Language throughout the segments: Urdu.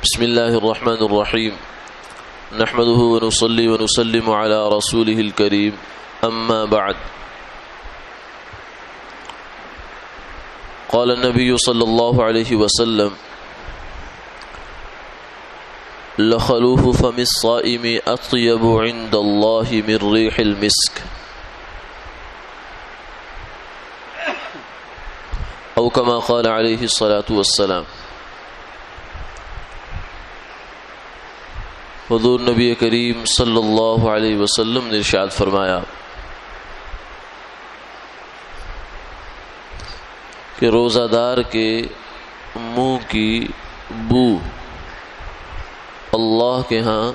بسم الله الرحمن الرحيم نحمده ونصلي ونسلم على رسوله الكريم أما بعد قال النبي صلى الله عليه وسلم لخلوف فم الصائم أطيب عند الله من ريح المسك أو كما قال عليه الصلاة والسلام۔ حضور نبی کریم صلی اللہ علیہ وسلم نے ارشاد فرمایا کہ روزہ دار کے منہ کی بو اللہ کے ہاں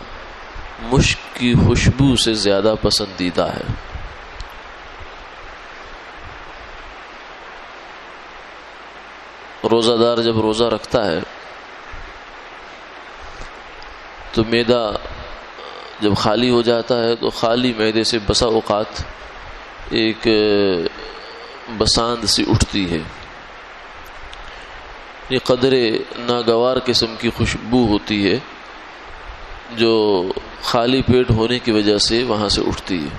مشک کی خوشبو سے زیادہ پسندیدہ ہے۔ روزہ دار جب روزہ رکھتا ہے تو معدہ جب خالی ہو جاتا ہے تو خالی معدے سے بسا اوقات ایک بساند سی اٹھتی ہے، یہ قدر ناگوار قسم کی خوشبو ہوتی ہے جو خالی پیٹ ہونے کی وجہ سے وہاں سے اٹھتی ہے۔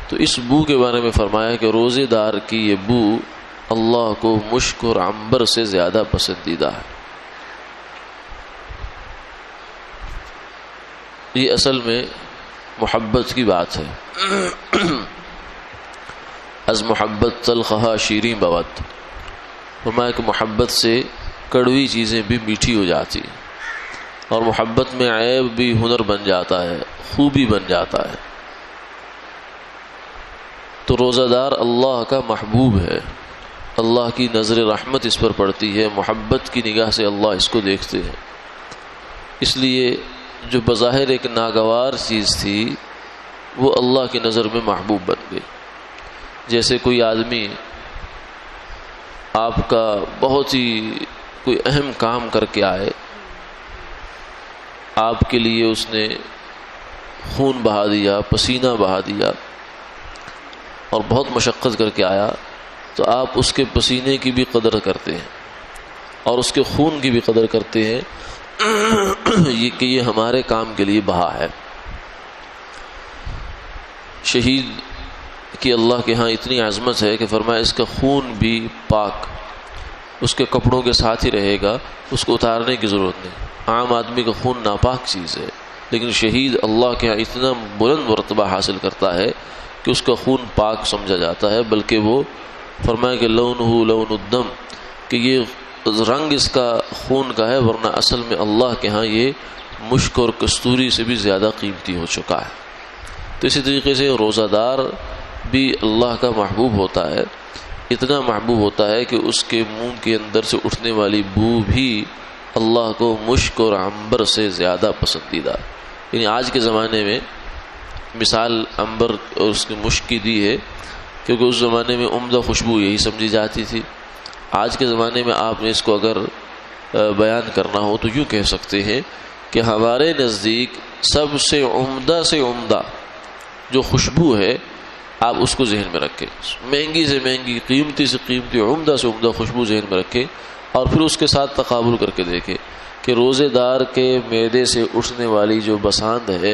تو اس بو کے بارے میں فرمایا کہ روزے دار کی یہ بو اللہ کو مشک اور عنبر سے زیادہ پسندیدہ ہے۔ یہ اصل میں محبت کی بات ہے۔ از محبت تلخہا شیریں بود، فرمایا کہ محبت سے کڑوی چیزیں بھی میٹھی ہو جاتی ہیں، اور محبت میں عیب بھی ہنر بن جاتا ہے، خوبی بن جاتا ہے۔ تو روزہ دار اللہ کا محبوب ہے، اللہ کی نظر رحمت اس پر پڑتی ہے، محبت کی نگاہ سے اللہ اس کو دیکھتے ہیں۔ اس لیے جو بظاہر ایک ناگوار چیز تھی وہ اللہ کی نظر میں محبوب بن گئی۔ جیسے کوئی آدمی آپ کا بہت ہی کوئی اہم کام کر کے آئے، آپ کے لیے اس نے خون بہا دیا، پسینہ بہا دیا اور بہت مشقت کر کے آیا، تو آپ اس کے پسینے کی بھی قدر کرتے ہیں اور اس کے خون کی بھی قدر کرتے ہیں یہ کہ یہ ہمارے کام کے لیے بہا ہے۔ شہید کی اللہ کے ہاں اتنی عظمت ہے کہ فرمایا اس کا خون بھی پاک اس کے کپڑوں کے ساتھ ہی رہے گا، اس کو اتارنے کی ضرورت نہیں۔ عام آدمی کا خون ناپاک چیز ہے، لیکن شہید اللہ کے ہاں اتنا بلند مرتبہ حاصل کرتا ہے کہ اس کا خون پاک سمجھا جاتا ہے، بلکہ وہ فرمایا کہ لونہ لون الدم، کہ یہ رنگ اس کا خون کا ہے، ورنہ اصل میں اللہ کے ہاں یہ مشک اور کستوری سے بھی زیادہ قیمتی ہو چکا ہے۔ تو اسی طریقے سے روزہ دار بھی اللہ کا محبوب ہوتا ہے، اتنا محبوب ہوتا ہے کہ اس کے منہ کے اندر سے اٹھنے والی بو بھی اللہ کو مشک اور عنبر سے زیادہ پسندیدہ ہے۔ یعنی آج کے زمانے میں مثال عنبر اور اس کی مشک کی دی ہے، کیونکہ اس زمانے میں عمدہ خوشبو یہی سمجھی جاتی تھی۔ آج کے زمانے میں آپ نے اس کو اگر بیان کرنا ہو تو یوں کہہ سکتے ہیں کہ ہمارے نزدیک سب سے عمدہ جو خوشبو ہے آپ اس کو ذہن میں رکھیں، مہنگی سے مہنگی، قیمتی سے قیمتی، عمدہ سے عمدہ خوشبو ذہن میں رکھیں، اور پھر اس کے ساتھ تقابل کر کے دیکھیں کہ روزے دار کے معدے سے اٹھنے والی جو بساند ہے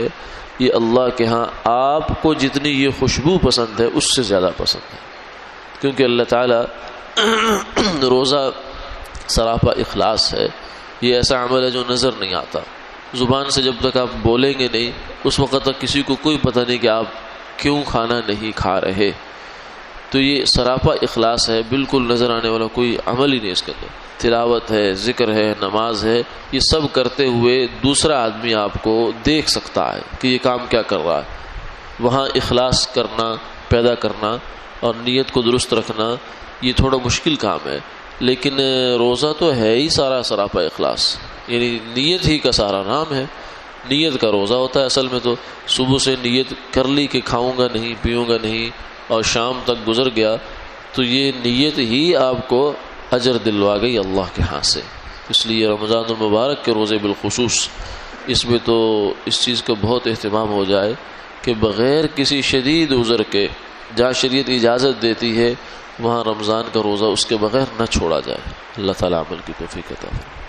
یہ اللہ کے ہاں آپ کو جتنی یہ خوشبو پسند ہے اس سے زیادہ پسند ہے، کیونکہ اللہ تعالیٰ روزہ سراپا اخلاص ہے۔ یہ ایسا عمل ہے جو نظر نہیں آتا، زبان سے جب تک آپ بولیں گے نہیں اس وقت تک کسی کو کوئی پتہ نہیں کہ آپ کیوں کھانا نہیں کھا رہے۔ تو یہ سراپا اخلاص ہے، بالکل نظر آنے والا کوئی عمل ہی نہیں اس کے اندر۔ تلاوت ہے، ذکر ہے، نماز ہے، یہ سب کرتے ہوئے دوسرا آدمی آپ کو دیکھ سکتا ہے کہ یہ کام کیا کر رہا ہے۔ وہاں اخلاص کرنا، پیدا کرنا اور نیت کو درست رکھنا یہ تھوڑا مشکل کام ہے، لیکن روزہ تو ہے ہی سارا سراپا اخلاص، یعنی نیت ہی کا سارا نام ہے۔ نیت کا روزہ ہوتا ہے اصل میں۔ تو صبح سے نیت کر لی کہ کھاؤں گا نہیں، پیوں گا نہیں، اور شام تک گزر گیا، تو یہ نیت ہی آپ کو اجر دلوا گئی اللہ کے ہاں سے۔ اس لیے رمضان المبارک کے روزے بالخصوص اس میں تو اس چیز کا بہت اہتمام ہو جائے کہ بغیر کسی شدید عذر کے، جہاں شریعت اجازت دیتی ہے وہاں رمضان کا روزہ اس کے بغیر نہ چھوڑا جائے۔ اللہ تعالیٰ عمل کی توفیق عطا فرمائے۔